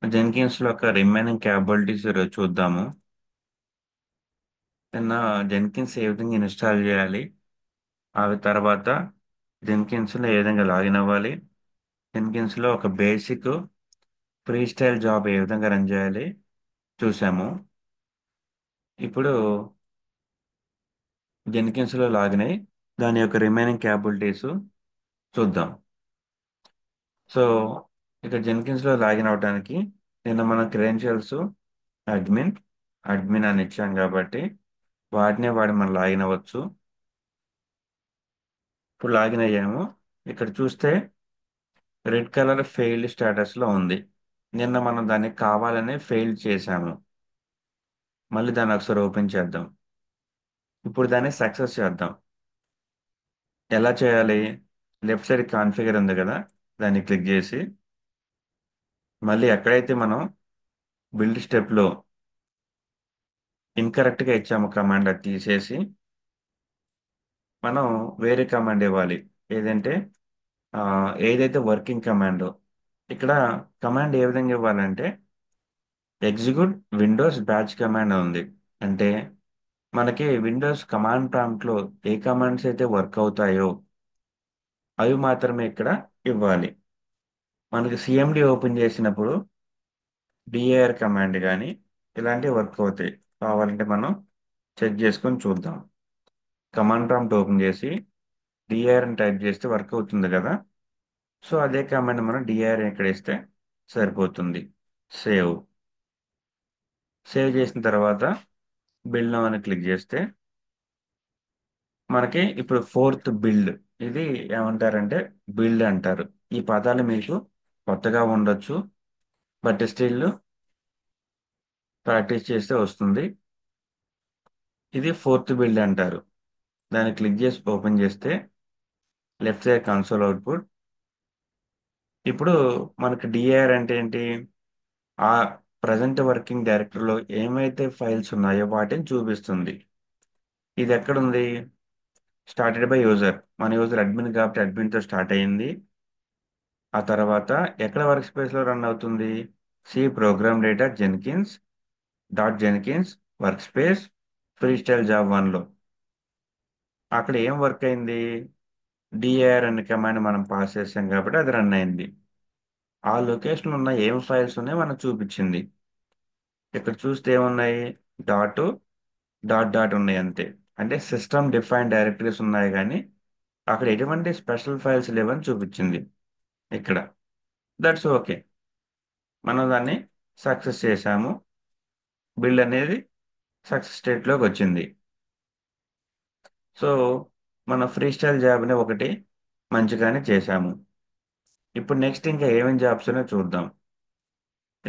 Jenkins లో ఒక remaining capabilities చూద్దాము. నిన్న జెన్కిన్స్ ఏ విధంగా ఇన్స్టాల్ చేయాలి, ఆ తర్వాత జెన్కిన్స్ లో ఏ విధంగా లాగిన్ అవ్వాలి, జెన్కిన్స్ లో ఒక బేసిక్ ఫ్రీ స్టైల్ జాబ్ ఏ విధంగా రన్ చేయాలి చూసాము. ఇప్పుడు జెన్కిన్స్ లో లాగిన్ అయ్యి దాని యొక్క రిమైనింగ్ క్యాపబిలిటీస్ చూద్దాం. సో ఇక్కడ జెన్కిన్స్ లో లాగిన్ అవడానికి నిన్న మన క్రెడెన్షియల్స్ అడ్మిన్ అడ్మిన్ అని ఇచ్చాం కాబట్టి వాటినే వాడి మనం లాగిన్ అవ్వచ్చు. ఇప్పుడు లాగిన్ అయ్యాము. ఇక్కడ చూస్తే రెడ్ కలర్ ఫెయిల్డ్ స్టేటస్ లో ఉంది. నిన్న మనం దాన్ని కావాలనే ఫెయిల్ చేశాము. మళ్ళీ దాన్ని ఒకసారి ఓపెన్ చేద్దాం. ఇప్పుడు దాన్ని సక్సెస్ చేద్దాం. ఎలా చేయాలి? లెఫ్ట్ సైడ్ కాన్ఫిగర్ ఉంది కదా, దాన్ని క్లిక్ చేసి మళ్ళీ ఎక్కడైతే మనం బిల్డ్ స్టెప్ లో ఇన్కరెక్ట్ గా ఇచ్చాము కమాండ్, అది తీసేసి మనం వేరే కమాండ్ ఇవ్వాలి. ఏదంటే ఆ, ఏదైతే వర్కింగ్ కమాండ్. ఇక్కడ కమాండ్ ఏ విధంగా ఇవ్వాలంటే ఎగ్జిక్యూట్ విండోస్ బ్యాచ్ కమాండ్ ఉంది. అంటే మనకి విండోస్ కమాండ్ ప్రాంప్ట్ లో ఏ కమాండ్స్ అయితే వర్క్ అవుతాయో అవి మాత్రమే ఇక్కడ ఇవ్వాలి. మనకి సిఎండి ఓపెన్ చేసినప్పుడు డిఏఆర్ కమాండ్ కానీ ఇలాంటివి వర్క్ అవుతాయి. కావాలంటే మనం చెక్ చేసుకొని చూద్దాం. కమాండ్ ప్రాంప్ట్ ఓపెన్ చేసి డిఆర్ అని టైప్ చేస్తే వర్క్ అవుతుంది కదా. సో అదే కమాండ్ మనం డిఆర్ ఇక్కడ ఇస్తే సరిపోతుంది. సేవ్ సేవ్ చేసిన తర్వాత బిల్డ్ నౌ అని క్లిక్ చేస్తే మనకి ఇప్పుడు ఫోర్త్ బిల్డ్. ఇది ఏమంటారంటే బిల్డ్ అంటారు. ఈ పదాలు మీకు కొత్తగా ఉండొచ్చు, బట్ స్టిల్ ప్రాక్టీస్ చేస్తే వస్తుంది. ఇది ఫోర్త్ బిల్డ్ అంటారు. దాన్ని క్లిక్ చేసి ఓపెన్ చేస్తే లెఫ్ట్ సైడ్ కన్సోల్ అవుట్పుట్. ఇప్పుడు మనకి డిఆర్ అంటే ఏంటి? ఆ ప్రజెంట్ వర్కింగ్ డైరెక్టరీలో ఏమైతే ఫైల్స్ ఉన్నాయో వాటిని చూపిస్తుంది. ఇది ఎక్కడుంది? Started by user. మన యూజర్ అడ్మిన్ కాబట్టి అడ్మిన్ తో స్టార్ట్ అయ్యింది. ఆ తర్వాత ఎక్కడ వర్క్ స్పేస్ లో రన్ అవుతుంది? C program data Jenkins dot Jenkins workspace freestyle job 1 లో. అక్కడ ఏం వర్క్ అయింది? డిఆర్ అనే కమాండ్ మనం పాస్ చేసాం కాబట్టి అది రన్ అయింది. ఆ లొకేషన్ ఉన్న ఏం ఫైల్స్ ఉన్నాయో మనకు చూపించింది. ఇక్కడ చూస్తే ఏమున్నాయి? డాట్ డాట్ డాట్ ఉన్నాయి అంతే. అంటే సిస్టమ్ డిఫైన్డ్ డైరెక్టరీస్ ఉన్నాయి, కానీ అక్కడ ఎటువంటి స్పెషల్ ఫైల్స్ లేవని చూపించింది ఇక్కడ. That's okay. మనం దాన్ని సక్సెస్ చేశాము. బిల్డ్ అనేది సక్సెస్ స్టేట్లోకి వచ్చింది. సో మన ఫ్రీ స్టైల్ జాబ్ని ఒకటి మంచిగానే చేశాము. ఇప్పుడు నెక్స్ట్ ఇంకా ఏమేమి జాబ్స్ ఉన్నాయో చూద్దాం.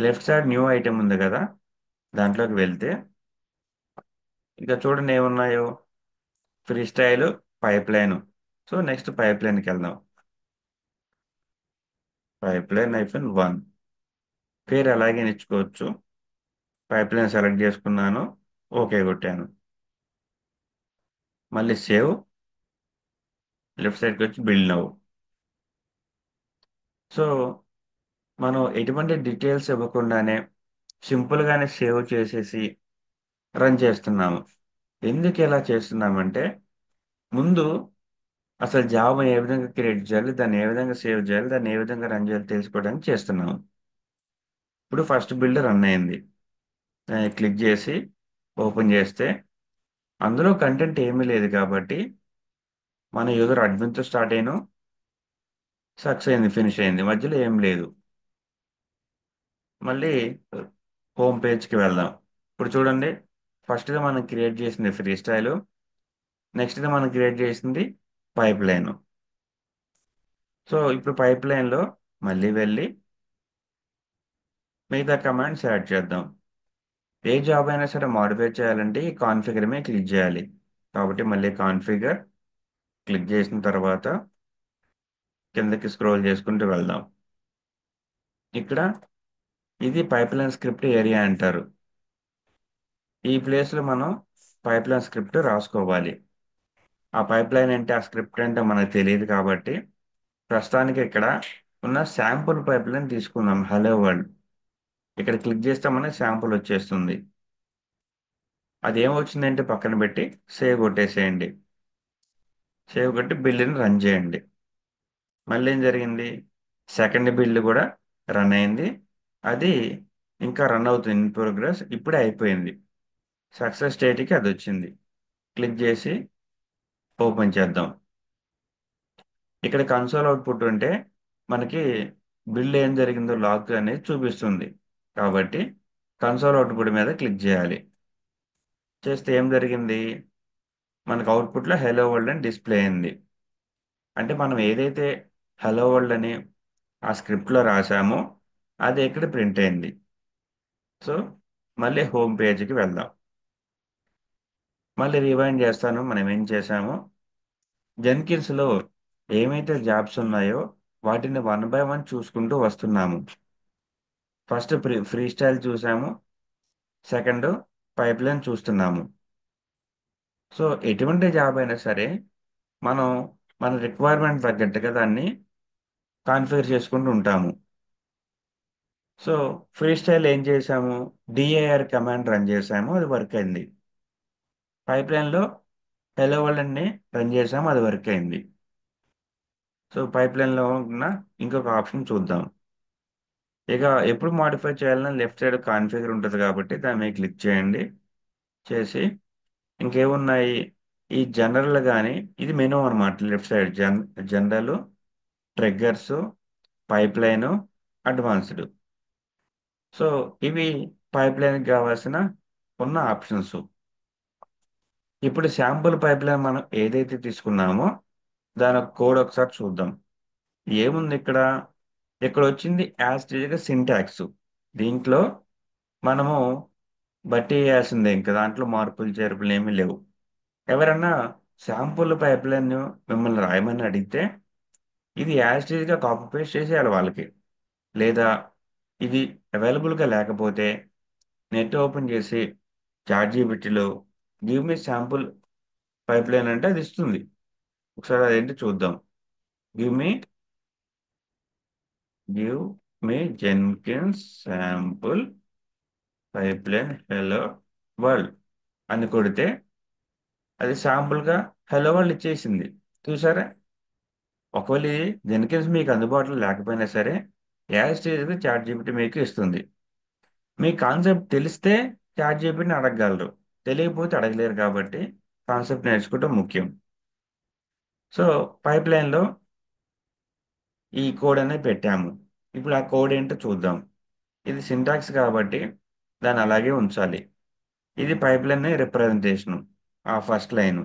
లెఫ్ట్ సైడ్ న్యూ ఐటెం ఉంది కదా, దాంట్లోకి వెళ్తే ఇంకా చూడండి ఏమున్నాయో. Free style, pipe line. So next pipe లైన్కి వెళ్దాం. పైప్ లైన్ -1 పేరు అలాగే ఇచ్చుకోవచ్చు. పైప్ లైన్ సెలెక్ట్ చేసుకున్నాను, ఓకే కొట్టాను. మళ్ళీ సేవ్, లెఫ్ట్ సైడ్కి వచ్చి బిల్డ్ నౌ. సో మనం ఎటువంటి డీటెయిల్స్ ఇవ్వకుండానే సింపుల్గానే సేవ్ చేసేసి రన్ చేస్తున్నాము. ఎందుకు ఇలా చేస్తున్నామంటే ముందు అసలు జాబ్ ఏ విధంగా క్రియేట్ చేయాలి, దాన్ని ఏ విధంగా సేవ్ చేయాలి, దాన్ని ఏ విధంగా రన్ చేయాలి తెలుసుకోవడానికి చేస్తున్నాము. ఇప్పుడు ఫస్ట్ బిల్డ్ రన్ అయింది. దాన్ని క్లిక్ చేసి ఓపెన్ చేస్తే అందులో కంటెంట్ ఏమీ లేదు కాబట్టి మన యూజర్ అడ్మిన్తో స్టార్ట్ అయిన సక్సెస్ అయింది, ఫినిష్ అయింది, మధ్యలో ఏం లేదు. మళ్ళీ హోమ్ పేజ్కి వెళ్దాం. ఇప్పుడు చూడండి, ఫస్ట్గా మనం క్రియేట్ చేసింది ఫ్రీ స్టైల్, నెక్స్ట్గా మనం క్రియేట్ చేసింది పైప్ లైన్. సో ఇప్పుడు పైప్ లైన్లో మళ్ళీ వెళ్ళి మిగతా కమాండ్స్ యాడ్ చేద్దాం. ఏ జాబ్ అయినా సరే మాడిఫై చేయాలంటే ఈ కాన్ఫిగర్ మీద క్లిక్ చేయాలి. కాబట్టి మళ్ళీ కాన్ఫిగర్ క్లిక్ చేసిన తర్వాత కిందకి స్క్రోల్ చేసుకుంటూ వెళ్దాం. ఇక్కడ ఇది పైప్లైన్ స్క్రిప్ట్ ఏరియా అంటారు. ఈ ప్లేస్లో మనం పైప్లైన్ స్క్రిప్ట్ రాసుకోవాలి. ఆ పైప్లైన్ అంటే ఆ స్క్రిప్ట్ అంటే మనకు తెలియదు కాబట్టి ప్రస్తుతానికి ఇక్కడ ఉన్న శాంపుల్ పైప్లైన్ తీసుకుందాం, హలో వరల్డ్. ఇక్కడ క్లిక్ చేస్తే మనకి శాంపుల్ వచ్చేస్తుంది. అది ఏమొచ్చిందంటే పక్కన పెట్టి సేవ్ కొట్టేసేయండి. సేవ్ కొట్టి బిల్లుని రన్ చేయండి. మళ్ళీ ఏం జరిగింది? సెకండ్ బిల్లు కూడా రన్ అయింది. అది ఇంకా రన్ అవుతుంది, ఇన్ ప్రోగ్రెస్. ఇప్పుడే అయిపోయింది. సక్సెస్ స్టేట్కి అది వచ్చింది. క్లిక్ చేసి ఓపెన్ చేద్దాం. ఇక్కడ కన్సోల్ అవుట్పుట్ ఉంటే మనకి బిల్ ఏం జరిగిందో లాగ్ అనేది చూపిస్తుంది. కాబట్టి కన్సోల్ అవుట్పుట్ మీద క్లిక్ చేయాలి. చేస్తే ఏం జరిగింది? మనకు అవుట్పుట్లో హెలో వరల్డ్ అని డిస్ప్లే అయింది. అంటే మనం ఏదైతే హలో వరల్డ్ అని ఆ స్క్రిప్ట్లో రాసామో అది ఇక్కడ ప్రింట్ అయింది. సో మళ్ళీ హోమ్ పేజ్కి వెళ్దాం. మళ్ళీ రివైండ్ చేస్తాను మనం ఏం చేసామో. జెన్కిన్స్లో ఏమైతే జాబ్స్ ఉన్నాయో వాటిని వన్ బై వన్ చూసుకుంటూ వస్తున్నాము. ఫస్ట్ ఫ్రీ స్టైల్ చూసాము. సెకండ్ పైప్లైన్ చూస్తున్నాము. సో ఎటువంటి జాబ్ అయినా సరే మనం మన రిక్వైర్మెంట్ తగ్గట్టుగా దాన్ని కాన్ఫిగర్ చేసుకుంటూ ఉంటాము. సో ఫ్రీ స్టైల్ ఏం చేసాము? డిఏఆర్ కమాండ్ రన్ చేసాము, అది వర్క్ అయింది. పైప్లైన్లో హెలో వరల్డ్ రన్ చేసాము, అది వర్క్ అయింది. సో పైప్లైన్లో ఉన్న ఇంకొక ఆప్షన్ చూద్దాం. ఇక ఎప్పుడు మాడిఫై చేయాలన్నా లెఫ్ట్ సైడ్ కాన్ఫిగర్ ఉంటుంది కాబట్టి దాని మీద క్లిక్ చేయండి. చేసి ఇంకేమున్నాయి? ఈ జనరల్ కానీ ఇది మెనూ అనమాట. Left side general, triggers, pipe line, advanced. So ఇవి పైప్ లైన్కి కావాల్సిన ఉన్న ఆప్షన్స్. ఇప్పుడు శాంపుల్ పైప్ లైన్ మనం ఏదైతే తీసుకున్నామో దాని కోడ్ ఒకసారి చూద్దాం. ఏముంది ఇక్కడ? ఇక్కడ వచ్చింది యాజ్ సింటాక్స్. దీంట్లో మనము బట్టి వేయాల్సిందే, ఇంకా దాంట్లో మార్పులు చేర్పులు ఏమీ లేవు. ఎవరన్నా శాంపుల్ పైప్ లైన్ మిమ్మల్ని రాయమని అడిగితే ఇది యాజ్ గా కాపీ పేస్ట్ చేసేయాలి వాళ్ళకి. లేదా ఇది అవైలబుల్గా లేకపోతే నెట్ ఓపెన్ చేసి చాట్ జీపీటీలో give me sample pipeline అంటే అది ఇస్తుంది. ఒకసారి అదేంటి చూద్దాం. Give me give me Jenkins sample pipeline hello world అని కొడితే అది శాంపుల్గా హెలో వరల్డ్ ఇచ్చేసింది. చూసారా? ఒకవేళ ఈ జెన్కిన్స్ మీకు అందుబాటులో లేకపోయినా సరే యాజ్ గా చాట్ జీపీటీ మీకు ఇస్తుంది. మీ కాన్సెప్ట్ తెలిస్తే చాట్ జీపీటీని అడగగలరు, తెలియకపోతే అడగలేరు. కాబట్టి కాన్సెప్ట్ నేర్చుకోవడం ముఖ్యం. సో పైప్ లైన్లో ఈ కోడ్ అనేది పెట్టాము. ఇప్పుడు ఆ కోడ్ ఏంటో చూద్దాం. ఇది సింటాక్స్ కాబట్టి దాన్ని అలాగే ఉంచాలి. ఇది పైప్ లైన్ రిప్రజెంటేషన్. ఆ first line.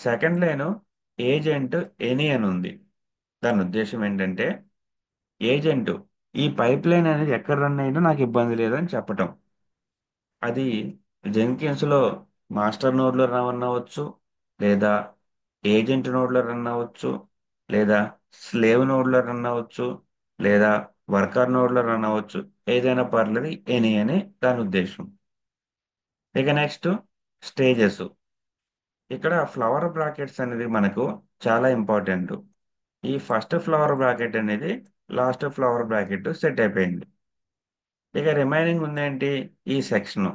Second line agent any అని ఉంది. దాని ఉద్దేశం ఏంటంటే ఏజెంట్ ఈ పైప్ లైన్ అనేది ఎక్కడ రన్ అయినా నాకు ఇబ్బంది లేదని చెప్పటం. అది జెన్కిన్స్లో మాస్టర్ నోడ్లో రన్ అవ్వచ్చు, లేదా ఏజెంట్ నోడ్లో రన్ అవ్వచ్చు, లేదా స్లేవ్ నోడ్లో రన్ అవ్వచ్చు, లేదా వర్కర్ నోడ్లో రన్ అవ్వచ్చు. ఏదైనా పర్లేదు, ఎనీ అని దాని ఉద్దేశం. ఇక నెక్స్ట్ స్టేజెస్. ఇక్కడ ఫ్లవర్ బ్రాకెట్స్ అనేది మనకు చాలా ఇంపార్టెంట్. ఈ ఫస్ట్ ఫ్లవర్ బ్రాకెట్ అనేది లాస్ట్ ఫ్లవర్ బ్రాకెట్ సెట్ అయిపోయింది. ఇక రిమైనింగ్ ఉందేంటి? ఈ సెక్షన్.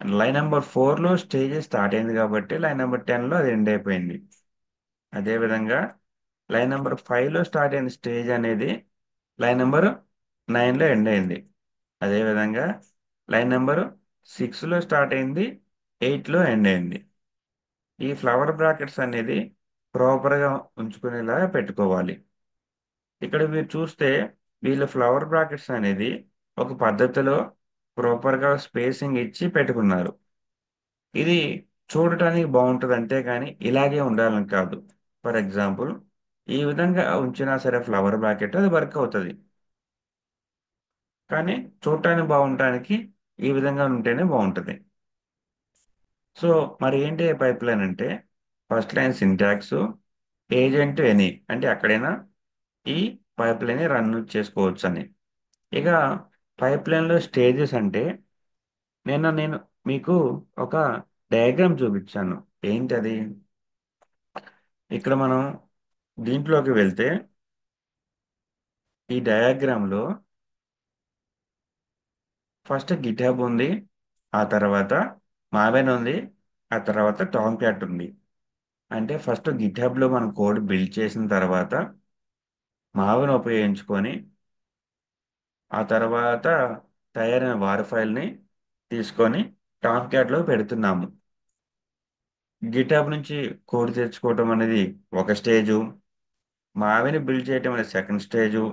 లైన్ నెంబర్ 4లో స్టేజ్ స్టార్ట్ అయింది కాబట్టి లైన్ నెంబర్ 10లో అది ఎండ్ అయిపోయింది. అదేవిధంగా లైన్ నెంబర్ 5లో స్టార్ట్ అయిన స్టేజ్ అనేది లైన్ నెంబర్ 9లో ఎండ్ అయింది. అదేవిధంగా లైన్ నెంబర్ 6లో స్టార్ట్ అయింది, 8లో ఎండ్ అయింది. ఈ ఫ్లవర్ బ్రాకెట్స్ అనేది ప్రాపర్గా ఉంచుకునేలాగా పెట్టుకోవాలి. ఇక్కడ మీరు చూస్తే వీళ్ళ ఫ్లవర్ బ్రాకెట్స్ అనేది ఒక పద్ధతిలో ప్రాపర్గా స్పేసింగ్ ఇచ్చి పెట్టుకున్నారు. ఇది చూడటానికి బాగుంటుంది అంతేగాని ఇలాగే ఉండాలని కాదు. ఫర్ ఎగ్జాంపుల్ ఈ విధంగా ఉంచినా సరే ఫ్లవర్ బ్రాకెట్ అది వర్క్ అవుతుంది. కానీ చూడటానికి బాగుండటానికి ఈ విధంగా ఉంటేనే బాగుంటుంది. సో మరి ఏంటి పైప్ లైన్ అంటే first line syntax agent any అంటే ఎక్కడైనా ఈ పైప్ లైన్ రన్ చేసుకోవచ్చు అని. ఇక పైప్ లైన్లో స్టేజెస్ అంటే నేను మీకు ఒక డయాగ్రామ్ చూపించాను. ఏంటది? ఇక్కడ మనం దీంట్లోకి వెళ్తే ఈ డయాగ్రామ్ లో ఫస్ట్ గిట్హబ్ ఉంది, ఆ తర్వాత మావెన్ ఉంది, ఆ తర్వాత టామ్ క్యాట్ ఉంది. అంటే ఫస్ట్ గిట్హబ్లో మనం కోడ్ బిల్డ్ చేసిన తర్వాత మావెన్ ఉపయోగించుకొని ఆ తర్వాత తయారైన వార్ ఫైల్ని తీసుకొని టామ్ క్యాట్లో పెడుతున్నాము. గిటాబ్ నుంచి కోడ్ తెచ్చుకోవటం అనేది ఒక స్టేజు, మావిని బిల్డ్ చేయటం అనేది సెకండ్ స్టేజు,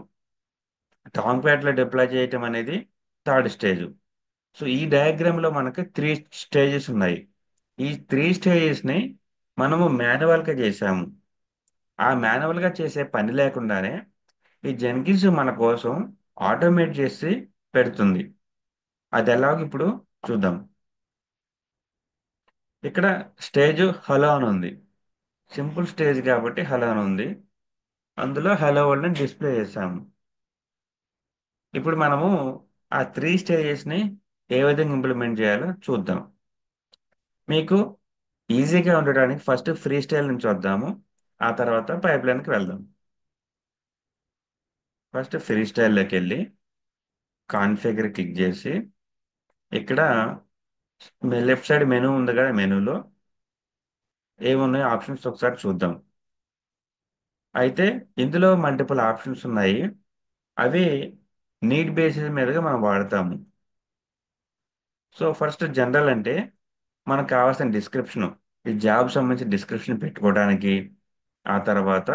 టామ్ క్యాట్లో డిప్లాయ్ చేయటం అనేది థర్డ్ స్టేజు. సో ఈ డయాగ్రామ్లో మనకి త్రీ స్టేజెస్ ఉన్నాయి. ఈ త్రీ స్టేజెస్ని మనము మాన్యువల్గా చేసాము. ఆ మాన్యువల్గా చేసే పని లేకుండానే ఈ జెన్కిన్స్ మన కోసం ఆటోమేట్ చేసి పెడుతుంది. అది ఎలాగో ఇప్పుడు చూద్దాం. ఇక్కడ స్టేజ్ హలో అని ఉంది. సింపుల్ స్టేజ్ కాబట్టి హలో అని ఉంది. అందులో హలో వరల్డ్ అని డిస్ప్లే చేసాము. ఇప్పుడు మనము ఆ త్రీ స్టేజెస్ని ఏ విధంగా ఇంప్లిమెంట్ చేయాలో చూద్దాం. మీకు ఈజీగా ఉండడానికి ఫస్ట్ ఫ్రీ స్టైల్ నుంచి వద్దాము, ఆ తర్వాత పైప్ లైన్కి వెళ్దాం. ఫస్ట్ ఫ్రీ స్టైల్లోకి వెళ్ళి కాన్ఫిగర్ క్లిక్ చేసి ఇక్కడ లెఫ్ట్ సైడ్ మెనూ ఉంది కదా, మెనూలో ఏమున్నాయో ఆప్షన్స్ ఒకసారి చూద్దాం. అయితే ఇందులో మల్టిపుల్ ఆప్షన్స్ ఉన్నాయి. అవి నీడ్ బేసిస్ మీదుగా మనం వాడతాము. సో ఫస్ట్ జనరల్ అంటే మనకు కావాల్సిన డిస్క్రిప్షన్, ఈ జాబ్ సంబంధించిన డిస్క్రిప్షన్ పెట్టుకోవడానికి, ఆ తర్వాత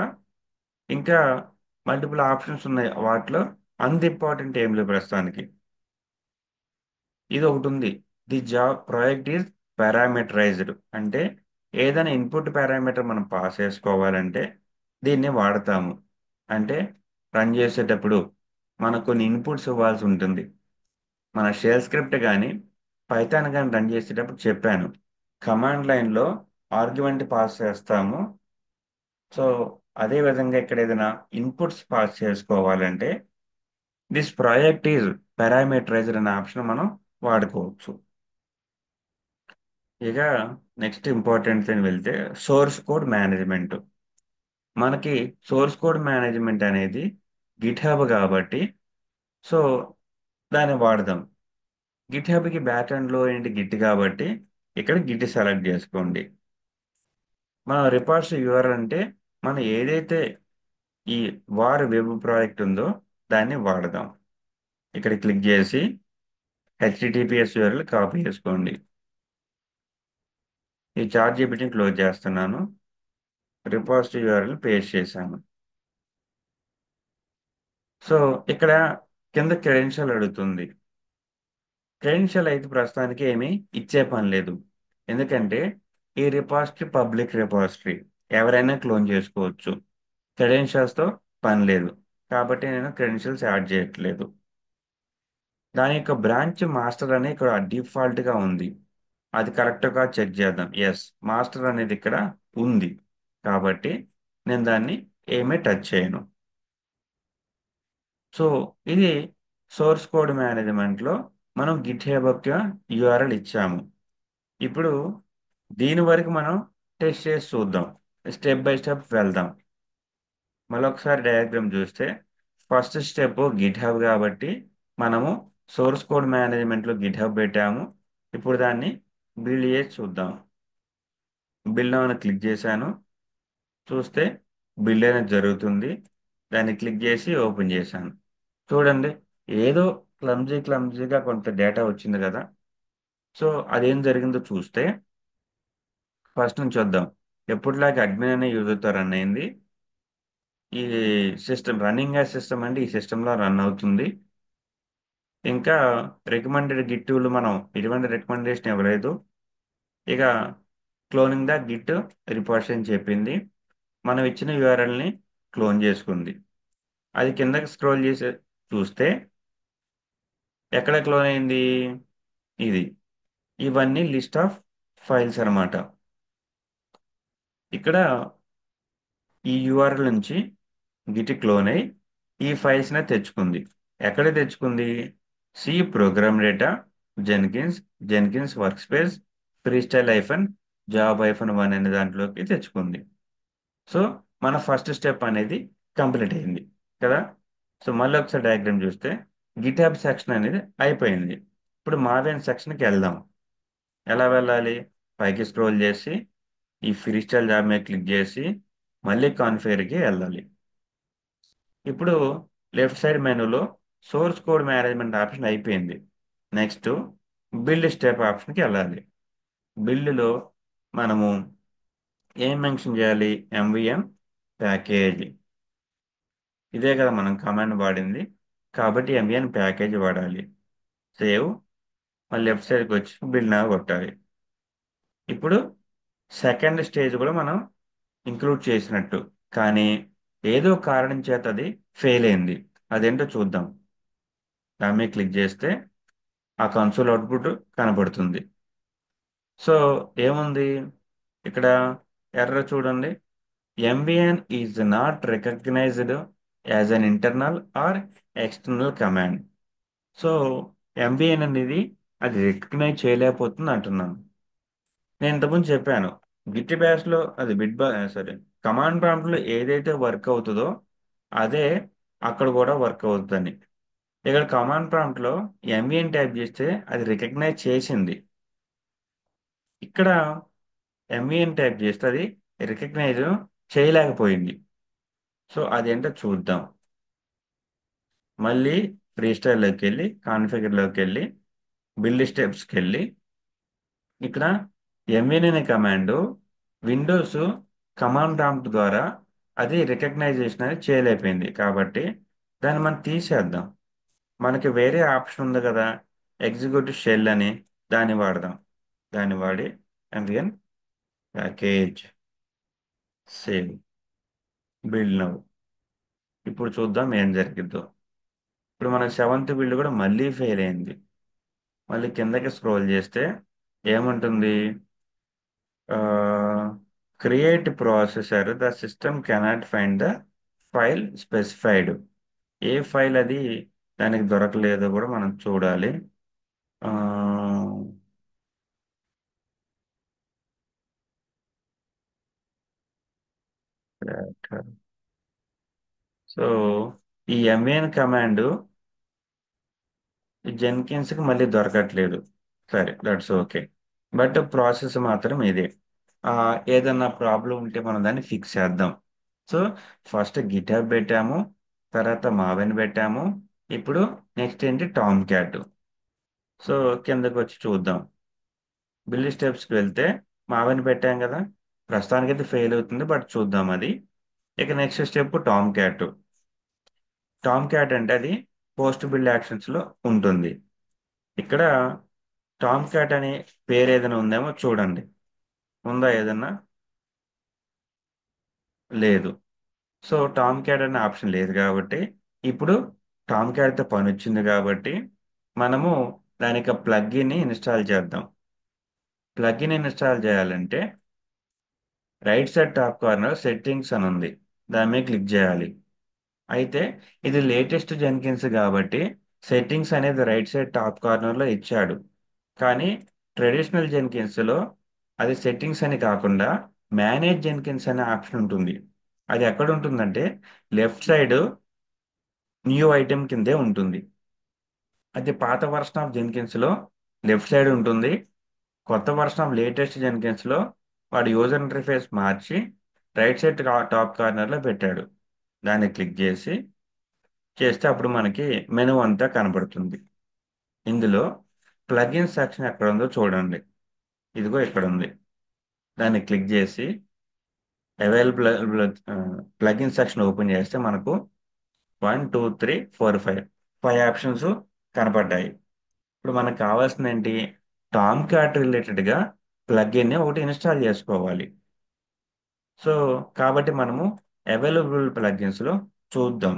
ఇంకా మల్టిపుల్ ఆప్షన్స్ ఉన్నాయి. వాటిలో అంత ఇంపార్టెంట్ ఏం లేవు ప్రస్తుతానికి. ఇది ఒకటి ఉంది, the job project is parameterised. అంటే ఏదైనా ఇన్పుట్ పారామీటర్ మనం పాస్ చేసుకోవాలంటే దీన్ని వాడతాము. అంటే రన్ చేసేటప్పుడు మనకు కొన్ని ఇన్పుట్స్ ఇవ్వాల్సి ఉంటుంది. మన షెల్ స్క్రిప్ట్ కానీ పైథాన్ కానీ రన్ చేసేటప్పుడు చెప్పాను, కమాండ్ లైన్లో ఆర్గ్యుమెంట్ పాస్ చేస్తాము. సో అదే విధంగా ఇక్కడ ఏదైనా ఇన్పుట్స్ పాస్ చేసుకోవాలంటే దిస్ ప్రాజెక్ట్ ఈజ్ పారామీటరైజ్డ్ అనే ఆప్షన్ మనం వాడుకోవచ్చు. ఇక నెక్స్ట్ ఇంపార్టెంట్ అని వెళ్తే సోర్స్ కోడ్ మేనేజ్మెంట్. మనకి సోర్స్ కోడ్ మేనేజ్మెంట్ అనేది గిట్ హబ్ కాబట్టి సో దాన్ని వాడదాం. గిట్ హబ్కి బ్యాక్ ఎండ్లో ఏంటి గిట్ కాబట్టి ఇక్కడ గిట్ సెలెక్ట్ చేసుకోండి. మన రిపార్ట్స్ యూఆర్ఎల్ అంటే మనం ఏదైతే ఈ వార్ వెబ్ ప్రాజెక్ట్ ఉందో దాన్ని వాడదాం. ఇక్కడ క్లిక్ చేసి హెచ్టిటిపిఎస్ యూఆర్ఎల్ కాపీ చేసుకోండి. ఈ చార్ట్ జీపీటీని క్లోజ్ చేస్తున్నాను. రిపాజిటరీ యూఆర్ఎల్ పేస్ట్ చేశాను. సో ఇక్కడ కింద క్రెడెన్షియల్ అడుగుతుంది. క్రెడెన్షియల్ అయితే ప్రస్తుతానికి ఏమీ ఇచ్చే పని లేదు, ఎందుకంటే ఈ రిపాజిటరీ పబ్లిక్ రిపాజిటరీ, ఎవరైనా క్లోన్ చేసుకోవచ్చు. క్రెడెన్షియల్స్తో పని లేదు కాబట్టి నేను క్రెడెన్షియల్స్ యాడ్ చేయట్లేదు. దాని యొక్క బ్రాంచ్ మాస్టర్ అని ఇక్కడ డిఫాల్ట్గా ఉంది. అది కరెక్ట్గా చెక్ చేద్దాం. ఎస్, మాస్టర్ అనేది ఇక్కడ ఉంది కాబట్టి నేను దాన్ని ఏమీ టచ్ చేయను. సో ఇది సోర్స్ కోడ్ మేనేజ్మెంట్లో మనం గిట్ హబ్ యూఆర్ఎల్ ఇచ్చాము. ఇప్పుడు దీని వరకు మనం టెస్ట్ చేసి చూద్దాం, స్టెప్ బై స్టెప్ వెళ్దాం. మళ్ళొకసారి డయాగ్రామ్ చూస్తే ఫస్ట్ స్టెప్ గిట్ హబ్ కాబట్టి మనము సోర్స్ కోడ్ మేనేజ్మెంట్లో గిట్ హబ్ పెట్టాము. ఇప్పుడు దాన్ని బిల్డ్ చేసి చూద్దాం. బిల్డ్ అని క్లిక్ చేశాను, చూస్తే బిల్డ్ అనేది జరుగుతుంది. దాన్ని క్లిక్ చేసి ఓపెన్ చేశాను. చూడండి, ఏదో క్లమ్జీగా కొంత డేటా వచ్చింది కదా. సో అదేం జరిగిందో చూస్తే ఫస్ట్ నుంచి వద్దాం. ఎప్పటిలాగా అడ్మిన్ అనే యూజర్తో రన్ అయింది. ఈ సిస్టమ్ రన్నింగ్ యాజ్ సిస్టమ్ అంటే ఈ సిస్టంలో రన్ అవుతుంది. ఇంకా రికమెండెడ్ గిట్ టూల్ మనం ఎటువంటి రికమెండేషన్ ఇవ్వలేదు. ఇక క్లోనింగ్ ద గిట్ రిపోర్ట్స్ అని చెప్పింది. మనం ఇచ్చిన యూఆర్ఎల్ని క్లోన్ చేసుకుంది. అది కిందకి స్క్రోల్ చేసి చూస్తే ఎక్కడ క్లోన్ అయింది, ఇది. ఇవన్నీ లిస్ట్ ఆఫ్ ఫైల్స్ అన్నమాట. ఇక్కడ ఈ యూఆర్ఎల్ నుంచి గిట్ క్లోన్ అయి ఈ ఫైల్స్ని తెచ్చుకుంది. ఎక్కడ తెచ్చుకుంది, C program data, Jenkins, Jenkins workspace, freestyle hyphen, job hyphen 1 అనే దాంట్లోకి తెచ్చుకుంది. సో మన ఫస్ట్ స్టెప్ అనేది కంప్లీట్ అయింది కదా. సో మళ్ళీ ఒకసారి డయాగ్రామ్ చూస్తే గిటాబ్ సెక్షన్ అనేది అయిపోయింది. ఇప్పుడు మావెన్ సెక్షన్కి వెళ్దాం. ఎలా వెళ్ళాలి? పైకి స్క్రోల్ చేసి ఈ ఫ్రీ స్టైల్ జాబ్ మీద క్లిక్ చేసి మళ్ళీ కాన్ఫిగర్కి వెళ్ళాలి. ఇప్పుడు లెఫ్ట్ సైడ్ మెనూలో సోర్స్ కోడ్ మేనేజ్మెంట్ ఆప్షన్ అయిపోయింది. నెక్స్ట్ బిల్డ్ స్టెప్ ఆప్షన్కి వెళ్ళాలి. బిల్డ్లో మనము ఏం మెన్షన్ చేయాలి? MVN package. ఇదే కదా మనం కమాండ్ వాడింది, కాబట్టి ఎంవిఎన్ ప్యాకేజ్ వాడాలి. సేవ్, మళ్ళీ లెఫ్ట్ సైడ్కి వచ్చి బిల్డ్ నా కొట్టాలి. ఇప్పుడు సెకండ్ స్టేజ్ కూడా మనం ఇంక్లూడ్ చేసినట్టు, కానీ ఏదో కారణం చేత అది ఫెయిల్ అయింది. అదేంటో చూద్దాం. దాని మీద క్లిక్ చేస్తే ఆ కన్సోల్ అవుట్పుట్ కనపడుతుంది. సో ఏముంది ఇక్కడ? ఎర్రర్ చూడండి. MVN is not recognised as an internal or external command. So MVN అనేది అది రికగ్నైజ్ చేయలేకపోతుంది అంటున్నాను. నేను ఇంతకుముందు చెప్పాను, గిట్ బ్యాష్ లో అది సరే, కమాండ్ ప్రాంప్ట్ లో ఏదైతే వర్క్ అవుతుందో అదే అక్కడ కూడా వర్క్ అవుతుందని. ఇక్కడ కమాండ్ ప్రాంప్ట్ లో ఎంవిఎన్ టైప్ చేస్తే అది రికగ్నైజ్ చేసింది. ఇక్కడ ఎంవిఎన్ టైప్ చేస్తే అది రికగ్నైజ్ చేయలేకపోయింది. సో అదేంటో చూద్దాం. మళ్ళీ ఫ్రీస్టైల్లోకి వెళ్ళి కాన్ఫిగర్లోకి వెళ్ళి బిల్డ్ స్టెప్స్కి వెళ్ళి ఇక్కడ ఎంవిఎన్ అనే కమాండ్ విండోస్ కమాండ్ ప్రాంప్ట్ ద్వారా అది రికగ్నైజేషన్ అనేది చేయలేకపోయింది, కాబట్టి దాన్ని మనం తీసేద్దాం. మనకి వేరే ఆప్షన్ ఉంది కదా, ఎగ్జిక్యూటివ్ షెల్ అని, దాన్ని వాడదాం. దాన్ని వాడి MVN package save build now. ఇప్పుడు చూద్దాం ఏం జరిగిద్దో. ఇప్పుడు మన సెవెంత్ బిల్డ్ కూడా మళ్ళీ ఫెయిల్ అయింది. మళ్ళీ కిందకి స్క్రోల్ చేస్తే ఏముంటుంది? Create processor the system cannot find the file specified. A file అది దానికి దొరకలేదో కూడా మనం చూడాలి. సో ఈ ఎంవిఎన్ కమాండ్ జెన్కిన్స్కి మళ్ళీ దొరకట్లేదు. సరే, దట్స్ ఓకే. బట్ ప్రాసెస్ మాత్రం ఇదే. ఆ, ఏదన్నా ప్రాబ్లం ఉంటే మనం దాన్ని ఫిక్స్ చేద్దాం. సో ఫస్ట్ గిటాబ్ పెట్టాము, తర్వాత మావెన్ పెట్టాము. ఇప్పుడు నెక్స్ట్ ఏంటి? Tom cat. సో కిందకి వచ్చి చూద్దాం. బిల్డ్ స్టెప్స్కి వెళ్తే మావెన్ పెట్టాం కదా, ప్రస్తుతానికైతే ఫెయిల్ అవుతుంది, బట్ చూద్దాం అది. ఇక next step Tom cat. Tom cat అంటే అది పోస్ట్ బిల్డ్ యాక్షన్స్ లో ఉంటుంది. ఇక్కడ టామ్ క్యాట్ అనే పేరు ఏదైనా ఉందేమో చూడండి. ఉందా ఏదన్నా? లేదు. సో టామ్ క్యాట్ అనే ఆప్షన్ లేదు కాబట్టి ఇప్పుడు టామ్ క్యాట్తో పని వచ్చింది కాబట్టి మనము దానికి ప్లగ్ఇన్ ఇన్స్టాల్ చేద్దాం. ప్లగ్ఇన్ ఇన్స్టాల్ చేయాలంటే right side top corner settings అని ఉంది, దాని మీద క్లిక్ చేయాలి. అయితే ఇది లేటెస్ట్ జెన్కిన్స్ కాబట్టి సెట్టింగ్స్ అనేది రైట్ సైడ్ టాప్ కార్నర్లో ఇచ్చాడు. కానీ ట్రెడిషనల్ జెన్కిన్స్లో అది సెట్టింగ్స్ అని కాకుండా మేనేజ్ జెన్కిన్స్ అనే ఆప్షన్ ఉంటుంది. అది ఎక్కడ ఉంటుందంటే లెఫ్ట్ సైడ్ న్యూ ఐటెం కిందే ఉంటుంది. అది పాత వర్షన్ ఆఫ్ జెన్కిన్స్లో లెఫ్ట్ సైడ్ ఉంటుంది. కొత్త వర్షన్ ఆఫ్ లేటెస్ట్ జెన్కిన్స్లో వాడు యూజర్ ఇంటర్ఫేస్ మార్చి రైట్ సైడ్ టాప్ కార్నర్లో పెట్టాడు. దాన్ని క్లిక్ చేస్తే అప్పుడు మనకి మెనూ అంతా కనబడుతుంది. ఇందులో ప్లగిన్ సెక్షన్ ఎక్కడ ఉందో చూడండి. ఇదిగో ఇక్కడ ఉంది. దాన్ని క్లిక్ చేసి అవైలబుల్ ప్లగిన్ సెక్షన్ ఓపెన్ చేస్తే మనకు 1 2 3 4 5 ఆప్షన్స్ కనపడ్డాయి. ఇప్పుడు మనకు కావాల్సింది ఏంటి? టామ్ క్యాట్ రిలేటెడ్గా ప్లగిన్ ఒకటి ఇన్స్టాల్ చేసుకోవాలి. సో కాబట్టి మనము అవైలబుల్ ప్లగిన్స్లో చూద్దాం.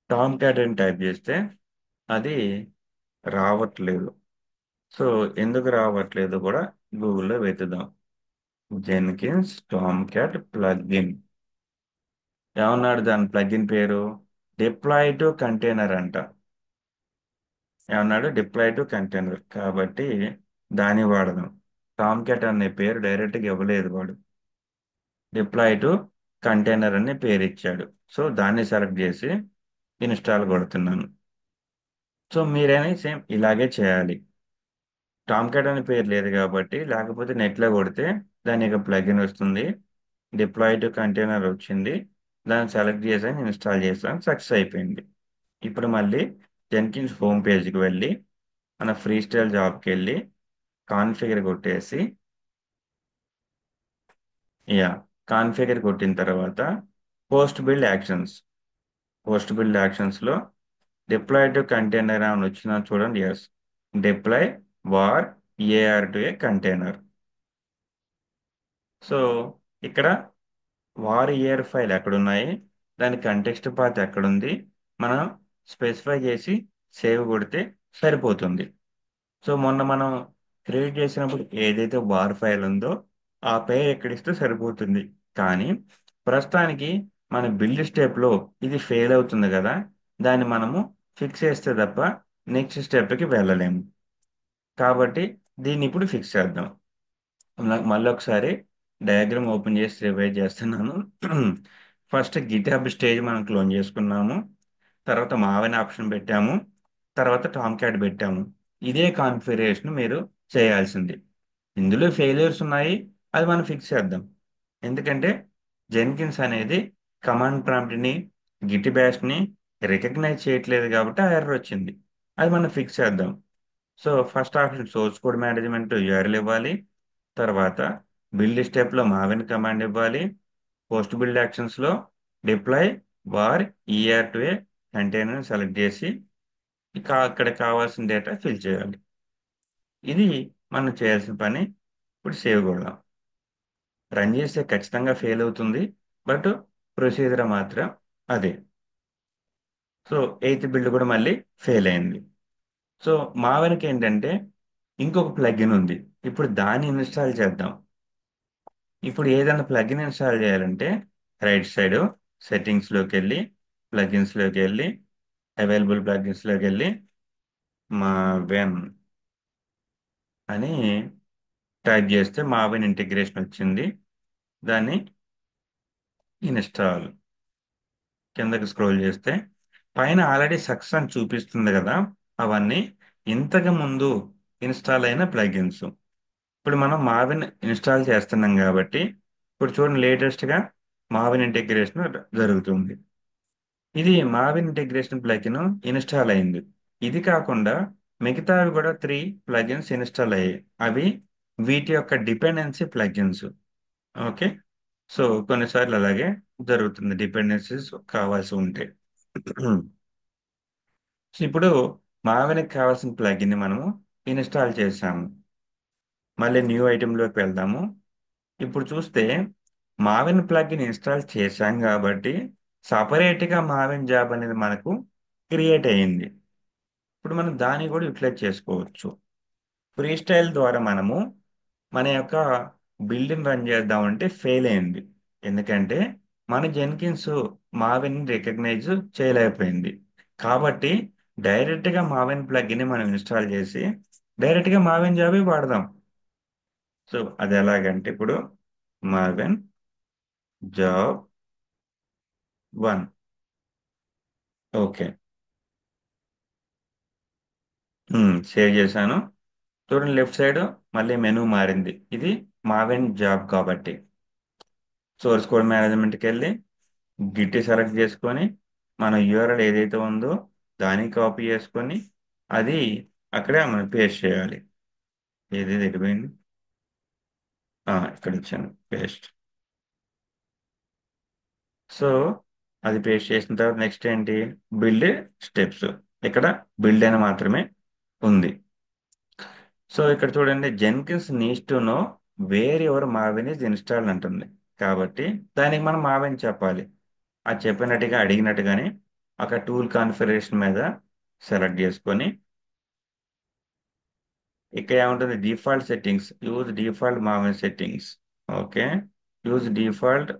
టామ్ క్యాట్ అని టైప్ చేస్తే అది రావట్లేదు. సో ఎందుకు రావట్లేదు కూడా గూగుల్లో వెతుకుదాం. Jenkins Tomcat plugin. ఏమన్నాడు దాని ప్లగ్ఇన్ పేరు? డిప్లాయ్ టు కంటైనర్ అంట. ఏమన్నాడు? డిప్లాయ్ టు కంటైనర్, కాబట్టి దాన్ని వాడదాం. టామ్ క్యాట్ అనే పేరు డైరెక్ట్గా ఇవ్వలేదు వాడు, డిప్లాయ్ టు కంటైనర్ అనే పేరు ఇచ్చాడు. సో దాన్ని సెలెక్ట్ చేసి ఇన్స్టాల్ కొడుతున్నాను. సో మీరైనా సేమ్ ఇలాగే చేయాలి. టామ్ క్యాట్ అనే పేరు లేదు కాబట్టి, లేకపోతే నెట్లో కొడితే దాని యొక్క ప్లగిన్ వస్తుంది. డిప్లాయ్ టు కంటైనర్ వచ్చింది. దాన్ని సెలెక్ట్ చేసాను, ఇన్స్టాల్ చేసాను, సక్సెస్ అయిపోయింది. ఇప్పుడు మళ్ళీ జెన్కిన్స్ హోమ్ పేజ్కి వెళ్ళి మన ఫ్రీ స్టైల్ జాబ్కి వెళ్ళి కాన్ఫిగర్ కొట్టేసి, యా, కాన్ఫిగర్ కొట్టిన తర్వాత post build actions, post build యాక్షన్స్లో డిప్లాయ్ టు కంటైనర్ అని వచ్చిన చూడండి. ఎస్, డిప్లాయ్ వార్ EAR to a container. So ఇక్కడ వార్ ఇయర్ ఫైల్ ఎక్కడున్నాయి, దాని కంటెక్స్ట్ పాత్ ఎక్కడుంది, మనం స్పెసిఫై చేసి సేవ్ కొడితే సరిపోతుంది. సో మొన్న మనం క్రియేట్ చేసినప్పుడు ఏదైతే వార్ ఫైల్ ఉందో ఆ పేరు ఎక్కడిస్తే సరిపోతుంది. కానీ ప్రస్తుతానికి మన బిల్డ్ స్టెప్లో ఇది ఫెయిల్ అవుతుంది కదా, దాన్ని మనము ఫిక్స్ చేస్తే తప్ప నెక్స్ట్ స్టెప్కి వెళ్ళలేము. కాబట్టి దీన్ని ఇప్పుడు ఫిక్స్ చేద్దాం. మళ్ళీ ఒకసారి డయాగ్రామ్ ఓపెన్ చేసి రివైజ్ చేస్తున్నాను. ఫస్ట్ గిట్హబ్ స్టేజ్ మనం క్లోన్ చేసుకున్నాము. తర్వాత మావెన్ ఆప్షన్ పెట్టాము. తర్వాత టామ్ క్యాట్ పెట్టాము. ఇదే కాన్ఫిగరేషన్ మీరు చేయాల్సింది. ఇందులో ఫెయిల్యూర్స్ ఉన్నాయి, అది మనం ఫిక్స్ చేద్దాం. ఎందుకంటే జెన్కిన్స్ అనేది కమాండ్ ప్రాంప్ట్ని, గిట్ బ్యాష్ని రికగ్నైజ్ చేయట్లేదు కాబట్టి ఆ ఎర్రర్ వచ్చింది. అది మనం ఫిక్స్ చేద్దాం. So first option source code management URL ఇవ్వాలి. తర్వాత బిల్డ్ స్టెప్లో మావెన్ కమాండ్ ఇవ్వాలి. పోస్ట్ బిల్డ్ యాక్షన్స్లో డిప్లాయ్ వార్ EAR to a container select చేసి ఇక అక్కడ కావాల్సిన డేటా ఫిల్ చేయాలి. ఇది మనం చేయాల్సిన పని. ఇప్పుడు సేవ్ కొడదాం. రన్ చేస్తే ఖచ్చితంగా ఫెయిల్ అవుతుంది, బట్ ప్రొసీజర్ మాత్రం అదే. సో ఎయిత్ బిల్డ్ కూడా మళ్ళీ ఫెయిల్ అయింది. సో మా వెనక ఏంటంటే ఇంకొక ప్లగిన్ ఉంది. ఇప్పుడు దాన్ని ఇన్స్టాల్ చేద్దాం. ఇప్పుడు ఏదైనా ప్లగిన్ ఇన్స్టాల్ చేయాలంటే రైట్ సైడ్ సెట్టింగ్స్లోకి వెళ్ళి ప్లగిన్స్లోకి వెళ్ళి అవైలబుల్ ప్లగిన్స్లోకి వెళ్ళి మావెన్ అని టైప్ చేస్తే మావెన్ ఇంటిగ్రేషన్ వచ్చింది. దాన్ని ఇన్స్టాల్ కిందకి స్క్రోల్ చేస్తే పైన ఆల్రెడీ సక్సెస్ అని చూపిస్తుంది కదా, అవన్నీ ఇంతకు ముందు ఇన్స్టాల్ అయిన ప్లగిన్స్. ఇప్పుడు మనం మావిన్ ఇన్స్టాల్ చేస్తున్నాం కాబట్టి ఇప్పుడు చూడండి, లేటెస్ట్గా మావిన్ ఇంటిగ్రేషన్ జరుగుతుంది. ఇది మావిన్ ఇంటిగ్రేషన్ ప్లగిన్ ఇన్స్టాల్ అయింది. ఇది కాకుండా మిగతావి కూడా 3 ప్లగిన్స్ ఇన్స్టాల్ అయ్యాయి. అవి వీటి యొక్క డిపెండెన్సీ ప్లగిన్స్. ఓకే. సో కొన్నిసార్లు అలాగే జరుగుతుంది, డిపెండెన్సీస్ కావాల్సి ఉంటే. సో ఇప్పుడు మావిన్కి కావాల్సిన ప్లగిన్ని మనము ఇన్స్టాల్ చేసాము. మళ్ళీ న్యూ ఐటెంలోకి వెళ్దాము. ఇప్పుడు చూస్తే మావిన్ ప్లగిన్ ఇన్స్టాల్ చేశాం కాబట్టి సపరేట్గా మావిన్ జాబ్ అనేది మనకు క్రియేట్ అయ్యింది. ఇప్పుడు మనం దాన్ని కూడా యూటిలైజ్ చేసుకోవచ్చు. ఫ్రీ స్టైల్ ద్వారా మనము మన యొక్క బిల్డింగ్ రన్ చేద్దామంటే ఫెయిల్ అయింది. ఎందుకంటే మన జెన్కిన్స్ మావిన్ రికగ్నైజ్ చేయలేకపోయింది. కాబట్టి డైరెక్ట్గా మావిన్ ప్లగ్ని మనం ఇన్స్టాల్ చేసి డైరెక్ట్గా మావిన్ జాబే వాడదాం. సో అది ఎలాగంటే ఇప్పుడు మావిన్ జాబ్ 1. ఓకే. సేవ్ చేశాను. చూడండి లెఫ్ట్ సైడ్ మళ్ళీ మెనూ మారింది. ఇది మావిన్ జాబ్ కాబట్టి సోర్స్ కోడ్ మేనేజ్మెంట్కి వెళ్ళి గిట్టి సెలెక్ట్ చేసుకొని మన యూఆర్ఎల్ ఏదైతే ఉందో దాన్ని కాపీ చేసుకొని అది అక్కడే మనం పేస్ట్ చేయాలి. ఏది ఎడిపోయింది, ఇక్కడ ఇచ్చాను పేస్ట్. సో అది పేస్ట్ చేసిన తర్వాత నెక్స్ట్ ఏంటి, బిల్డ్ స్టెప్స్. ఇక్కడ బిల్డ్ అని మాత్రమే ఉంది. సో ఇక్కడ చూడండి, Jenkins needs to know where your Maven is installed అంటుంది. కాబట్టి దానికి మనం మావిన్ చెప్పాలి. అది చెప్పినట్టుగా అడిగినట్టుగానే ఒక టూల్ కాన్ఫిగరేషన్ మీద సెలెక్ట్ చేసుకొని ఇక్కడ ఏముంటుంది, default settings, use default Maven settings. Okay. Use default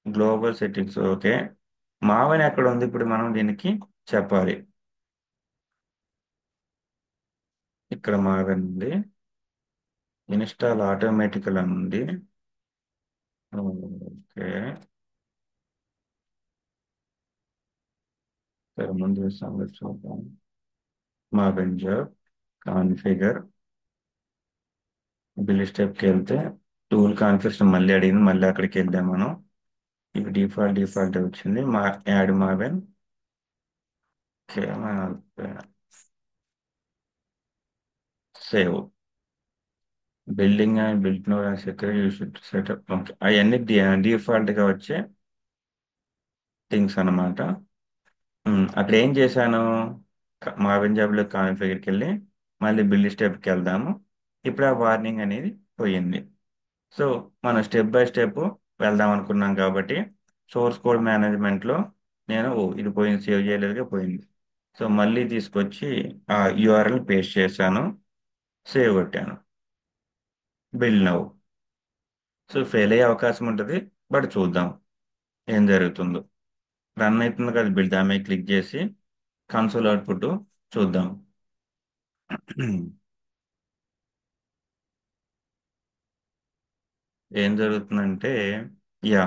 global settings. Okay. Maven ఎక్కడ ఉంది ఇప్పుడు మనం దీనికి చెప్పాలి. ఇక్కడ మావిన్ ఉంది, ఇన్స్టాల్ ఆటోమేటికల్ అని ఉంది. ఓకే. సరే ముందు సంగతి చూద్దాం. మా బెంజర్ కాన్ఫిగర్ బిల్ స్టెప్కి వెళ్తే టూల్ కాన్ఫిగరేషన్ మళ్ళీ అడిగింది, మళ్ళీ అక్కడికి వెళ్దాం మనం. ఇవి డిఫాల్ట్ వచ్చింది. మా add maven save building and build no security you should setup. Okay, అవన్నీ డిఫాల్ట్ గా వచ్చే థింగ్స్ అన్నమాట. అక్కడ ఏం చేశాను, మావిన్ జాబ్లో కాన్ఫిగర్కి వెళ్ళి మళ్ళీ బిల్డ్ స్టెప్కి వెళ్దాము. ఇప్పుడు ఆ వార్నింగ్ అనేది పోయింది. సో మనం స్టెప్ బై స్టెప్ వెళ్దాం అనుకున్నాం కాబట్టి సోర్స్ కోడ్ మేనేజ్మెంట్లో నేను ఇది పోయింది, సేవ్ చేయలేదుగా పోయింది. సో మళ్ళీ తీసుకొచ్చి ఆ యూఆర్ఎల్ పేస్ట్ చేశాను, సేవ్ కొట్టాను, బిల్డ్ నౌ. సో ఫెయిల్ అయ్యే అవకాశం ఉంటుంది, బట్ చూద్దాం ఏం జరుగుతుందో. రన్ అవుతుంది కదా బిల్డ్, దాని మీద క్లిక్ చేసి కన్సోల్ అవుట్పుట్ చూద్దాం. ఏం జరుగుతుందంటే, యా,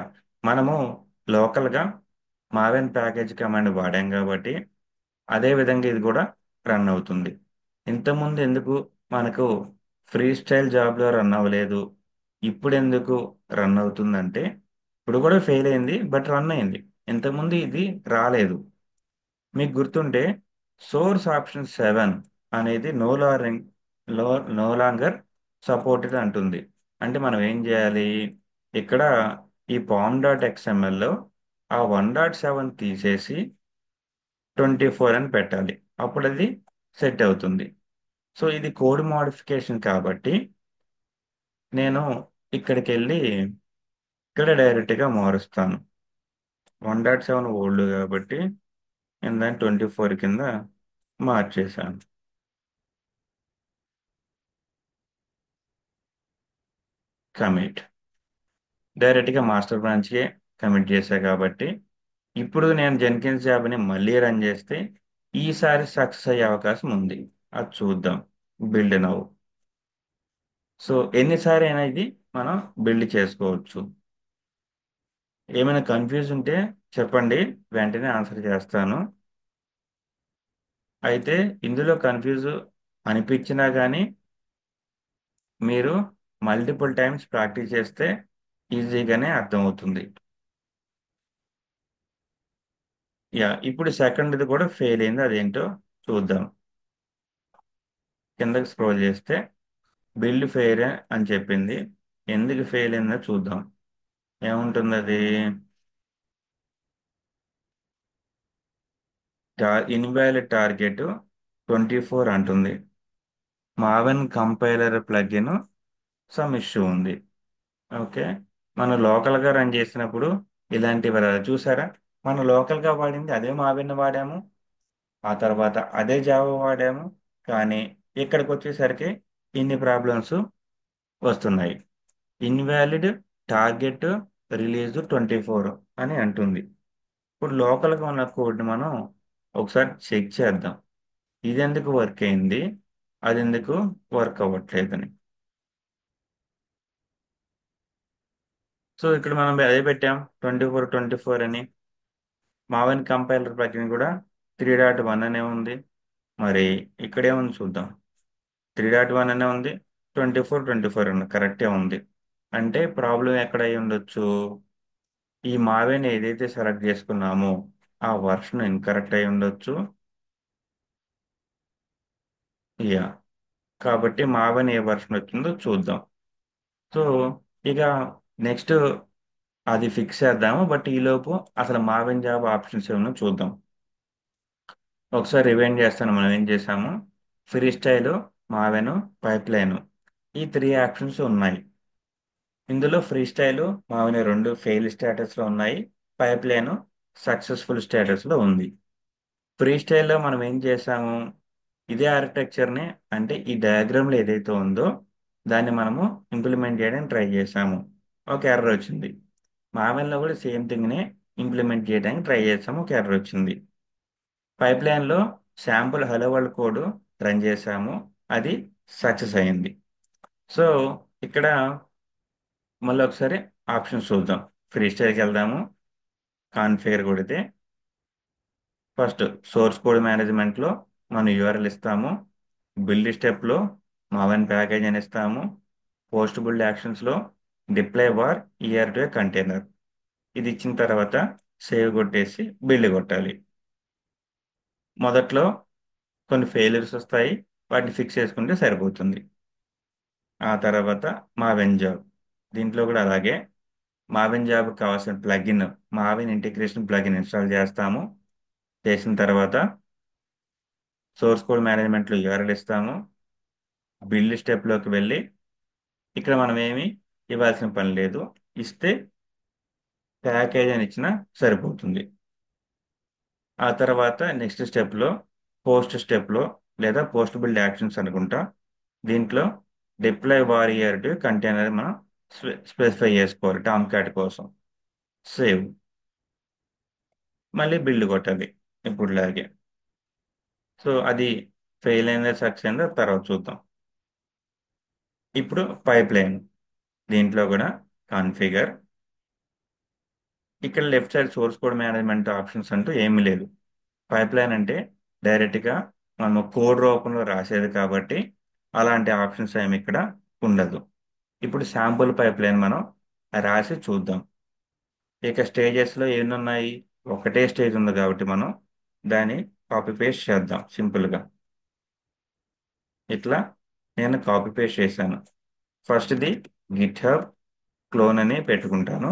మనము లోకల్గా మావెన్ ప్యాకేజ్ కమాండ్ వాడాం కాబట్టి అదే విధంగా ఇది కూడా రన్ అవుతుంది. ఇంతకుముందు ఎందుకు మనకు ఫ్రీ స్టైల్ జాబ్లో రన్ అవ్వలేదు, ఇప్పుడు ఎందుకు రన్ అవుతుందంటే, ఇప్పుడు కూడా ఫెయిల్ అయింది బట్ రన్ అయింది. ఇంతకుముందు ఇది రాలేదు. మీకు గుర్తుంటే సోర్స్ ఆప్షన్ 7 అనేది నో లాంగర్ సపోర్టెడ్ అంటుంది. అంటే మనం ఏం చేయాలి, ఇక్కడ ఈ pom.xml లో ఆ 1.7 తీసేసి 24 అని పెట్టాలి, అప్పుడు అది సెట్ అవుతుంది. సో ఇది కోడ్ మోడిఫికేషన్ కాబట్టి నేను ఇక్కడికి వెళ్ళి ఇక్కడ డైరెక్ట్గా మారుస్తాను. 1.7 ఓల్డ్ కాబట్టి నేను దాన్ని 24 కింద మార్చేశాను. కమిట్ డైరెక్ట్గా మాస్టర్ బ్రాంచ్కే కమిట్ చేశా కాబట్టి ఇప్పుడు నేను జెన్కిన్స్ జాబ్ని మళ్ళీ రన్ చేస్తే ఈసారి సక్సెస్ అయ్యే అవకాశం ఉంది. అది చూద్దాం. Build now. సో ఎన్నిసారి అయినా ఇది మనం బిల్డ్ చేసుకోవచ్చు. ఏమైనా కన్ఫ్యూజ్ ఉంటే చెప్పండి, వెంటనే ఆన్సర్ చేస్తాను. అయితే ఇందులో కన్ఫ్యూజ్ అనిపించినా కానీ మీరు మల్టిపుల్ టైమ్స్ ప్రాక్టీస్ చేస్తే ఈజీగానే అర్థమవుతుంది. యా, ఇప్పుడు సెకండ్ది కూడా ఫెయిల్ అయింది, అదేంటో చూద్దాం. కిందకి స్క్రోల్ చేస్తే బిల్డ్ ఫెయిర్ అని చెప్పింది. ఎందుకు ఫెయిల్ అయిందో చూద్దాం. ఏముంటుంది అది, ఇన్వాలిడ్ టార్గెట్ 24 అంటుంది. Maven compiler plugin some issue ఉంది. ఓకే, మనం లోకల్గా రన్ చేసినప్పుడు ఇలాంటివి రాదు. చూసారా, మనం లోకల్గా వాడింది అదే మావెన్ వాడాము, ఆ తర్వాత అదే జావా వాడాము, కానీ ఇక్కడికి వచ్చేసరికి ఇన్ని ప్రాబ్లమ్స్ వస్తున్నాయి. ఇన్వాలిడ్ టార్గెట్ రిలీజ్ 24 అని అంటుంది. ఇప్పుడు లోకల్గా ఉన్న కోడ్ని మనం ఒకసారి చెక్ చేద్దాం, ఇది ఎందుకు వర్క్ అయింది, అది ఎందుకు వర్క్ అవ్వట్లేదని. సో ఇక్కడ మనం అదే పెట్టాం 24 అని. మావెన్ కంపైలర్ ప్లగిన్ కూడా 3.1 అనే ఉంది. మరి ఇక్కడేముంది చూద్దాం. 3.1 అనే ఉంది, 24 అని కరెక్టే ఉంది. అంటే ప్రాబ్లం ఎక్కడ అయి ఉండొచ్చు, ఈ మావెన్ ఏదైతే సెలెక్ట్ చేసుకున్నామో ఆ వర్షన్ ఇన్కరెక్ట్ అయి ఉండొచ్చు. యా, కాబట్టి మావెన్ ఏ వర్షన్ వచ్చిందో చూద్దాం. సో ఇక నెక్స్ట్ అది ఫిక్స్ చేద్దాము, బట్ ఈలోపు అసలు మావెన్ జాబ్ ఆప్షన్స్ ఏమన్నా చూద్దాం. ఒకసారి రివైండ్ చేస్తాను, మనం ఏం చేసాము. Free style, Maven, pipe line, ఈ 3 ఆప్షన్స్ ఉన్నాయి. ఇందులో ఫ్రీ స్టైల్ మావెన్ రెండు ఫెయిల్ స్టేటస్లో ఉన్నాయి, పైప్ లైన్ సక్సెస్ఫుల్ స్టేటస్లో ఉంది. ఫ్రీ స్టైల్లో మనం ఏం చేసాము, ఇదే ఆర్కిటెక్చర్ని, అంటే ఈ డయాగ్రామ్లో ఏదైతే ఉందో దాన్ని మనము ఇంప్లిమెంట్ చేయడానికి ట్రై చేసాము. ఒక ఎర్రర్ వచ్చింది. మావెన్లో కూడా సేమ్ థింగ్ని ఇంప్లిమెంట్ చేయడానికి ట్రై చేసాము, ఒక ఎర్రర్ వచ్చింది. పైప్ లైన్లో sample hello world code run చేసాము, అది సక్సెస్ అయింది. సో ఇక్కడ మళ్ళీ ఒకసారి ఆప్షన్స్ చూద్దాం. ఫ్రీ స్టైల్కి వెళ్దాము, కాన్ఫిగర్ కొడితే ఫస్ట్ సోర్స్ కోడ్ మేనేజ్మెంట్లో మనం యూఆర్ఎల్ ఇస్తాము. బిల్డ్ స్టెప్లో మావెన్ ప్యాకేజ్ అని ఇస్తాము. పోస్ట్ బిల్డ్ యాక్షన్స్లో డిప్లాయ్ వార్ ఈఆర్ టు కంటైనర్. ఇది ఇచ్చిన తర్వాత సేవ్ కొట్టేసి బిల్డ్ కొట్టాలి. మొదట్లో కొన్ని ఫెయిల్యూర్స్ వస్తాయి, వాటిని ఫిక్స్ చేసుకుంటే సరిపోతుంది. ఆ తర్వాత మావెన్ జాబ్, దీంట్లో కూడా అలాగే మావిన్ జాబ్ కావాల్సిన ప్లగిన్, మావిన్ ఇంటిగ్రేషన్ ప్లగిన్ ఇన్స్టాల్ చేస్తాము. చేసిన తర్వాత సోర్స్ కోడ్ మేనేజ్మెంట్లో యూఆర్ఎల్ ఇస్తాము. బిల్డ్ స్టెప్లోకి వెళ్ళి ఇక్కడ మనం ఏమి ఇవ్వాల్సిన పని లేదు, ఇస్తే ప్యాకేజ్ అని ఇచ్చినా సరిపోతుంది. ఆ తర్వాత నెక్స్ట్ స్టెప్లో పోస్ట్ స్టెప్లో లేదా పోస్ట్ బిల్డ్ యాక్షన్స్ అనుకుంటా, దీంట్లో డిప్లాయ్ వారియర్ టు కంటైనర్ మనం స్పెసిఫై చేసుకోవాలి టామ్ క్యాట్ కోసం. సేవ్, మళ్ళీ బిల్డ్ కొట్టాలి ఇప్పుడులాగే. సో అది ఫెయిల్ అయిందో సక్సెస్ అయిందో తర్వాత చూద్దాం. ఇప్పుడు పైప్ లైన్, దీంట్లో కూడా కాన్ఫిగర్. ఇక్కడ left side source code management options అంటూ ఏమీ లేదు. పైప్ లైన్ అంటే డైరెక్ట్గా మనం కోడ్ రూపంలో రాసేది కాబట్టి అలాంటి ఆప్షన్స్ ఏమి ఇక్కడ ఉండదు. ఇప్పుడు శాంపుల్ పైప్ లైన్ మనం రాసి చూద్దాం. ఇక స్టేజెస్లో ఎన్ని ఉన్నాయి, ఒకటే స్టేజ్ ఉంది కాబట్టి మనం దాన్ని కాపీ పేస్ట్ చేద్దాం సింపుల్గా. ఇట్లా నేను కాపీ పేస్ట్ చేశాను. ఫస్ట్ది గిట్ హబ్ క్లోన్ అని పెట్టుకుంటాను.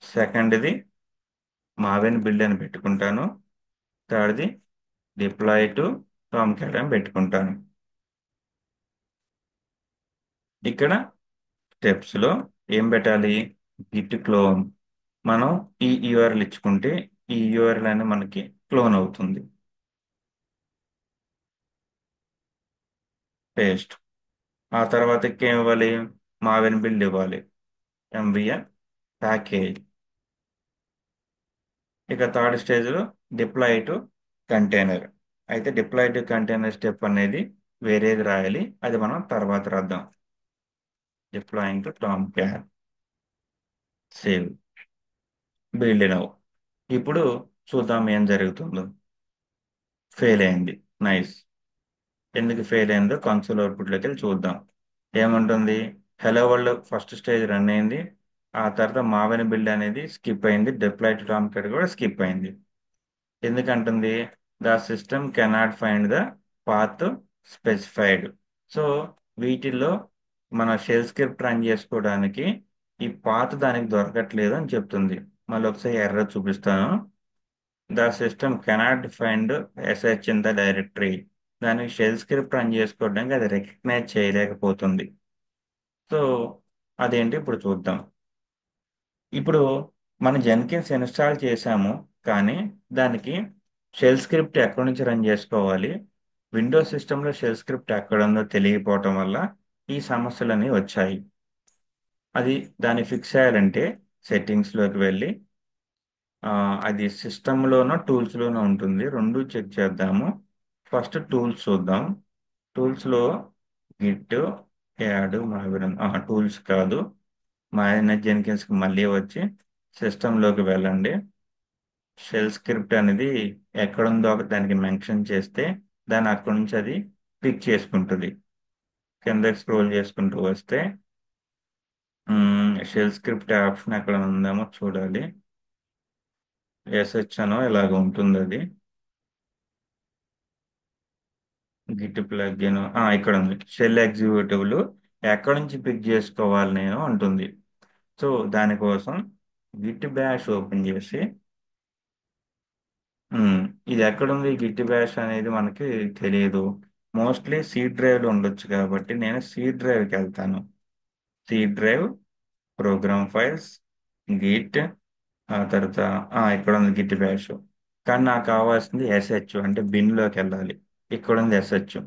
సెకండ్ది మావెన్ బిల్డ్ అని పెట్టుకుంటాను. థర్డ్ది డిప్లాయ్ టు టామ్ క్యాట్ అని పెట్టుకుంటాను. ఇక్కడ స్టెప్స్లో ఏం పెట్టాలి, గిట్ క్లోన్. మనం ఈ యూఆర్ఎల్ ఇచ్చుకుంటే ఈ యూఆర్ఎల్ అని మనకి క్లోన్ అవుతుంది. పేస్ట్. ఆ తర్వాత ఏం ఇవ్వాలి, మావెన్ బిల్డ్ ఇవ్వాలి, ఎంవిఎన్ ప్యాకేజ్. ఇక థర్డ్ స్టేజ్లో డిప్లాయ్ టు కంటైనర్. అయితే డిప్లాయ్ టు కంటైనర్ స్టెప్ అనేది వేరేది రాయాలి, అది మనం తర్వాత రాద్దాం. Deploying to Tom cat, save, build now. ఇప్పుడు చూద్దాం ఏం జరుగుతుందో. ఫెయిల్ అయింది, నైస్. ఎందుకు ఫెయిల్ అయిందో కన్సోల్ అవుట్పుట్లోకి వెళ్ళి చూద్దాం. ఏముంటుంది, hello world first stage run అయింది. ఆ తర్వాత మావెన్ బిల్డ్ అనేది స్కిప్ అయింది, డిప్లాయ్ టు టామ్ క్యాట్ కూడా స్కిప్ అయింది. ఎందుకంటుంది, the system cannot find the path specified. So వీటిల్లో మన షెల్ స్క్రిప్ట్ రన్ చేసుకోవడానికి ఈ పాత్ దానికి దొరకట్లేదు అని చెప్తుంది. మళ్ళీ ఒకసారి ఎర్రర్ చూపిస్తాను. The system cannot find SH in the directory. దానికి షెల్ స్క్రిప్ట్ రన్ చేసుకోవడానికి అది రికగ్నైజ్ చేయలేకపోతుంది. సో అదేంటి ఇప్పుడు చూద్దాం. ఇప్పుడు మనం జెన్కిన్స్ ఇన్స్టాల్ చేసాము, కానీ దానికి షెల్ స్క్రిప్ట్ ఎక్కడి నుంచి రన్ చేసుకోవాలి, విండోస్ సిస్టంలో షెల్ స్క్రిప్ట్ ఎక్కడ ఉందో తెలియకపోవటం వల్ల ఈ సమస్యలన్నీ వచ్చాయి. అది దాన్ని ఫిక్స్ చేయాలంటే సెట్టింగ్స్లోకి వెళ్ళి అది సిస్టంలోనో టూల్స్లోనో ఉంటుంది, రెండు చెక్ చేద్దాము. ఫస్ట్ టూల్స్ చూద్దాం. టూల్స్లో గిట్ యాడ్ మావిరన్, టూల్స్ కాదు, మేనేజ్ జెన్కిన్స్కి మళ్ళీ వచ్చి సిస్టంలోకి వెళ్ళండి. షెల్ స్క్రిప్ట్ అనేది ఎక్కడుందో దానికి మెన్షన్ చేస్తే దాన్ని అక్కడి నుంచి అది పిక్ చేసుకుంటుంది. కిందకి స్క్రోల్ చేసుకుంటూ వస్తే షెల్ స్క్రిప్ట్ ఆప్షన్ ఎక్కడ ఉందేమో చూడాలి. ఎస్హెచ్ అనో ఇలాగ ఉంటుంది అది. గిట్ ప్లగ్ఇన్ ఇక్కడ ఉంది, షెల్ ఎగ్జిక్యూటివ్లు ఎక్కడి నుంచి పిక్ చేసుకోవాలి నేను అంటుంది. సో దానికోసం గిట్ బ్యాష్ ఓపెన్ చేసి ఇది ఎక్కడుంది, గిట్ బ్యాష్ అనేది మనకి తెలియదు. మోస్ట్లీ సి డ్రైవ్లో ఉండొచ్చు కాబట్టి నేను సి డ్రైవ్కి వెళ్తాను. C drive, program files, Git, ఆ తర్వాత ఇక్కడ ఉంది గిట్ బ్యాష్. కానీ నాకు కావాల్సింది ఎస్హెచ్, అంటే బిన్లోకి వెళ్ళాలి. ఇక్కడ ఉంది ఎస్హెచ్,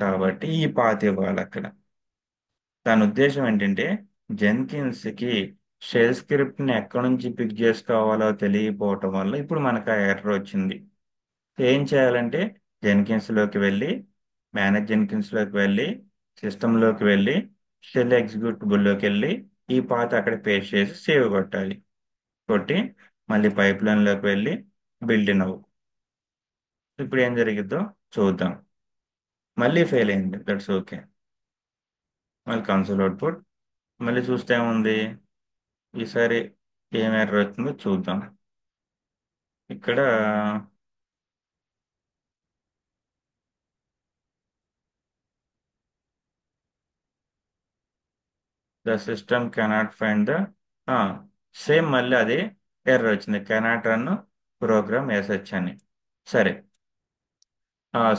కాబట్టి ఈ పాత్ ఇవ్వాలి అక్కడ. దాని ఉద్దేశం ఏంటంటే జెన్కిన్స్కి షెల్ స్క్రిప్ట్ని ఎక్కడి నుంచి పిక్ చేసుకోవాలో తెలియకపోవటం వల్ల ఇప్పుడు మనకు ఆ ఎర్రర్ వచ్చింది. ఏం చేయాలంటే జెన్కిన్స్లోకి వెళ్ళి, మేనేజ్ జెన్కిన్స్లోకి వెళ్ళి, సిస్టంలోకి వెళ్ళి, షెల్ ఎగ్జిక్యూటబుల్లోకి వెళ్ళి ఈ పాత్ అక్కడ పేస్ట్ చేసి సేవ్ కొట్టాలి. కొట్టి మళ్ళీ పైప్ లైన్లోకి వెళ్ళి బిల్డ్ నౌ. ఇప్పుడు ఏం జరిగిద్దో చూద్దాం. మళ్ళీ ఫెయిల్ అయింది, దట్స్ ఓకే. మళ్ళీ కన్సోల్ అవుట్పుట్ మళ్ళీ చూస్తే ఏముంది, ఈసారి ఏం ఎర్రర్ అవుతుందో చూద్దాం. ఇక్కడ the system cannot find the, same మళ్ళీ అదే ఎర్రర్ వచ్చింది, కెనాట్ రన్ ప్రోగ్రామ్ ఎస్హెచ్ అని. సరే,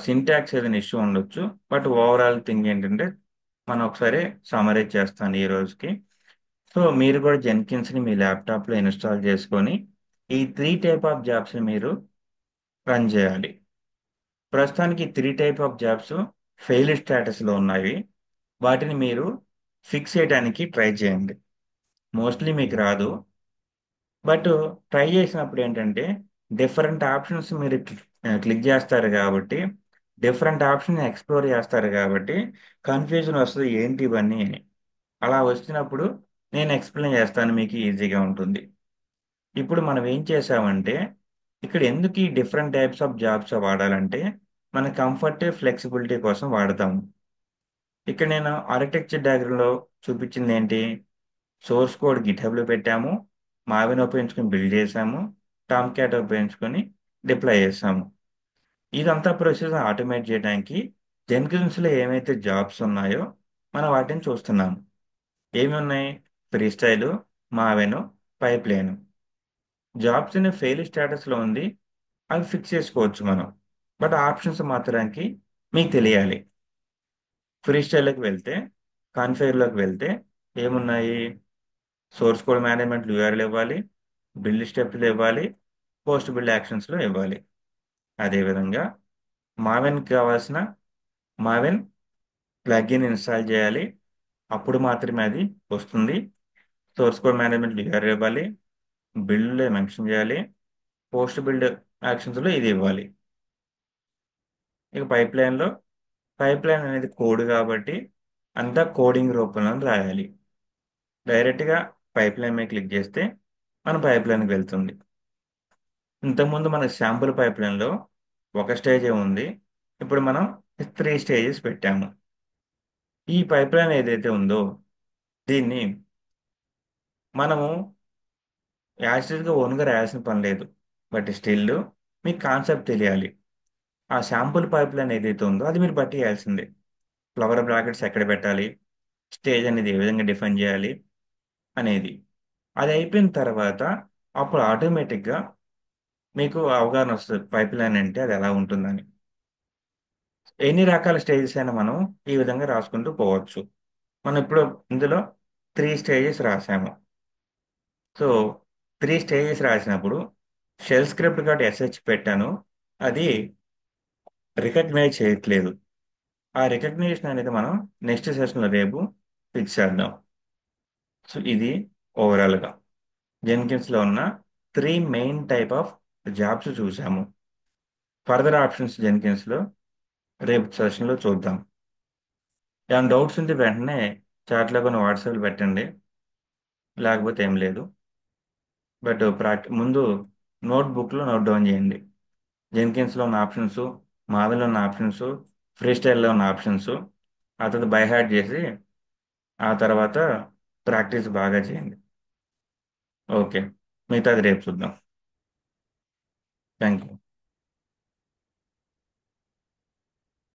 సింటాక్స్ ఏదైనా ఇష్యూ ఉండొచ్చు, బట్ ఓవరాల్ థింగ్ ఏంటంటే మనం ఒకసారి సమరైజ్ చేస్తాను ఈ రోజుకి. సో మీరు కూడా జెన్కిన్స్ని మీ ల్యాప్టాప్లో ఇన్స్టాల్ చేసుకొని ఈ త్రీ టైప్ ఆఫ్ జాబ్స్ని మీరు రన్ చేయాలి. ప్రస్తుతానికి three type of jobs fail స్టేటస్లో ఉన్నాయి. వాటిని మీరు ఫిక్స్ చేయడానికి ట్రై చేయండి. మోస్ట్లీ మీకు రాదు, బట్ ట్రై చేసినప్పుడు ఏంటంటే డిఫరెంట్ ఆప్షన్స్ మీరు క్లిక్ చేస్తారు కాబట్టి, డిఫరెంట్ ఆప్షన్ ఎక్స్ప్లోర్ చేస్తారు కాబట్టి కన్ఫ్యూజన్ వస్తుంది ఏంటి ఇవన్నీ అని. అలా వచ్చినప్పుడు నేను ఎక్స్ప్లెయిన్ చేస్తాను, మీకు ఈజీగా ఉంటుంది. ఇప్పుడు మనం ఏం చేసామంటే, ఇక్కడ ఎందుకు ఈ డిఫరెంట్ టైప్స్ ఆఫ్ జాబ్స్ వాడాలంటే మన కంఫర్ట్ ఫ్లెక్సిబిలిటీ కోసం వాడతాము. ఇక్కడ నేను ఆర్కిటెక్చర్ డయాగ్రామ్లో చూపించింది ఏంటి, సోర్స్ కోడ్ గిట్హబ్లో పెట్టాము, మావిన్ ఉపయోగించుకొని బిల్డ్ చేసాము, టామ్ క్యాట్ ఉపయోగించుకొని డిప్లాయ్ చేసాము. ఇదంతా ప్రొసెస్ ఆటోమేట్ చేయడానికి జెన్కిన్స్లో ఏమైతే జాబ్స్ ఉన్నాయో మనం వాటిని చూస్తున్నాము. ఏమి ఉన్నాయి, freestyle, Maven, pipeline. Jobs అనే ఫెయిల్ స్టేటస్లో ఉంది, అవి ఫిక్స్ చేసుకోవచ్చు మనం. బట్ ఆప్షన్స్ మాత్రానికి మీకు తెలియాలి. ఫ్రీ స్టైల్లోకి వెళ్తే, కాన్ఫిగర్లోకి వెళ్తే ఏమున్నాయి, సోర్స్ కోడ్ మేనేజ్మెంట్ యూఆర్ఎల్ ఇవ్వాలి, బిల్డ్ స్టెప్లు ఇవ్వాలి, పోస్ట్ బిల్డ్ యాక్షన్స్లో ఇవ్వాలి. అదేవిధంగా మావెన్కి కావాల్సిన మావెన్ ప్లగ్ఇన్ ఇన్స్టాల్ చేయాలి, అప్పుడు మాత్రమే అది వస్తుంది. సోర్స్ కోడ్ మేనేజ్మెంట్ యూఆర్ఎల్ ఇవ్వాలి, బిల్డ్ మెన్షన్ చేయాలి, పోస్ట్ బిల్డ్ యాక్షన్స్లో ఇది ఇవ్వాలి. ఇక పైప్ లైన్ అనేది కోడ్ కాబట్టి అంతా కోడింగ్ రూపంలో రాయాలి. డైరెక్ట్గా పైప్ లైన్ మీద క్లిక్ చేస్తే మన పైప్ లైన్కి వెళ్తుంది. ఇంతకుముందు మన శాంపుల్ పైప్ లైన్లో ఒక స్టేజే ఉంది, ఇప్పుడు మనం త్రీ స్టేజెస్ పెట్టాము. ఈ పైప్ లైన్ ఏదైతే ఉందో దీన్ని మనము యాక్చువల్గా ఓన్గా రాయాల్సిన పని లేదు, బట్ స్టిల్ మీకు కాన్సెప్ట్ తెలియాలి. ఆ శాంపుల్ పైప్ లైన్ ఏదైతే ఉందో అది మీరు బట్టి చేయాల్సిందే. ఫ్లవర్ బ్రాకెట్స్ ఎక్కడ పెట్టాలి, స్టేజ్ అనేది ఏ విధంగా డిఫైన్ చేయాలి అనేది. అది అయిపోయిన తర్వాత అప్పుడు ఆటోమేటిక్గా మీకు అవగాహన వస్తుంది పైప్ లైన్ అంటే అది ఎలా ఉంటుందని. ఎన్ని రకాల స్టేజెస్ అయినా మనం ఈ విధంగా రాసుకుంటూ పోవచ్చు. మనం ఇప్పుడు ఇందులో త్రీ స్టేజెస్ రాసాము. సో త్రీ స్టేజెస్ రాసినప్పుడు షెల్ స్క్రిప్ట్ కాబట్టి ఎస్హెచ్ పెట్టాను, అది రికగ్నైజ్ చేయట్లేదు. ఆ రికగ్నిషన్ అనేది మనం నెక్స్ట్ సెషన్లో రేపు ఫిక్స్ చేద్దాం. సో ఇది ఓవరాల్గా జెన్కిన్స్లో ఉన్న three main type of jobs చూసాము. ఫర్దర్ ఆప్షన్స్ జెన్కిన్స్లో రేపు సెషన్లో చూద్దాం. ఏమైనా డౌట్స్ ఉంటే వెంటనే చాట్లో కొన్ని వాట్సాప్లు పెట్టండి, లేకపోతే ఏం లేదు. బట్ ముందు నోట్బుక్లో నోట్ డౌన్ చేయండి. జెన్కిన్స్లో ఉన్న ఆప్షన్స్, మావిలో ఉన్న ఆప్షన్స్, ఫ్రీ స్టైల్లో ఉన్న ఆప్షన్స్ ఆ తర్వాత బై హార్ట్ చేసి ఆ తర్వాత ప్రాక్టీస్ బాగా చేయండి. ఓకే, మిగతాది రేపు చూద్దాం. Thank you.